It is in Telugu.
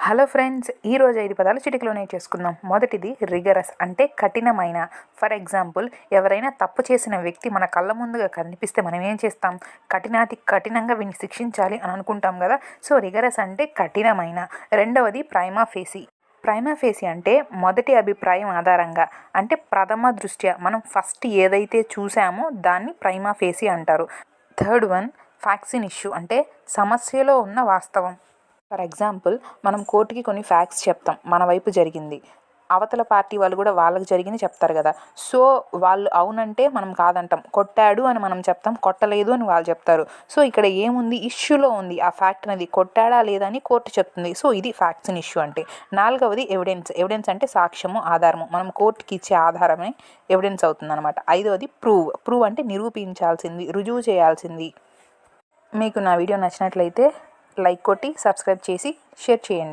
హలో ఫ్రెండ్స్, ఈరోజు 5 పదాలు చిటికలోనే చేసుకుందాం. మొదటిది రిగరస్, అంటే కఠినమైన. ఫర్ ఎగ్జాంపుల్, ఎవరైనా తప్పు చేసిన వ్యక్తి మన కళ్ళ ముందుగా కనిపిస్తే మనం ఏం చేస్తాం? కఠినంగా వీడిని శిక్షించాలి అని అనుకుంటాం కదా. సో రిగరస్ అంటే కఠినమైన. రెండవది ప్రైమా ఫేసి. ప్రైమా ఫేసి అంటే మొదటి అభిప్రాయం ఆధారంగా, అంటే ప్రథమ దృష్ట్యా మనం ఫస్ట్ ఏదైతే చూసామో దాన్ని ప్రైమా ఫేసి అంటారు. థర్డ్ వన్ ఫ్యాక్ట్స్ ఇష్యూ, అంటే సమస్యలో ఉన్న వాస్తవం. ఫర్ ఎగ్జాంపుల్, మనం కోర్టుకి కొన్ని ఫ్యాక్ట్స్ చెప్తాం, మన వైపు జరిగింది. అవతల పార్టీ వాళ్ళు కూడా వాళ్ళకి జరిగింది చెప్తారు కదా. సో వాళ్ళు అవునంటే మనం కాదంటాం, కొట్టాడు అని మనం చెప్తాం, కొట్టలేదు అని వాళ్ళు చెప్తారు. సో ఇక్కడ ఏముంది? ఇష్యూలో ఉంది ఆ ఫ్యాక్ట్ అనేది, కొట్టాడా లేదా అని కోర్టు చెప్తుంది. సో ఇది ఫ్యాక్ట్స్ ఇన్ ఇష్యూ అంటే. నాలుగవది ఎవిడెన్స్. ఎవిడెన్స్ అంటే సాక్ష్యము, ఆధారము. మనం కోర్టుకి ఇచ్చే ఆధారమే ఎవిడెన్స్ అవుతుంది అనమాట. ఐదవది ప్రూవ్ అంటే నిరూపించాల్సింది, రుజువు చేయాల్సింది. మీకు నా వీడియో నచ్చినట్లయితే లైక్ కొట్టి సబ్స్క్రైబ్ చేసి షేర్ చేయండి.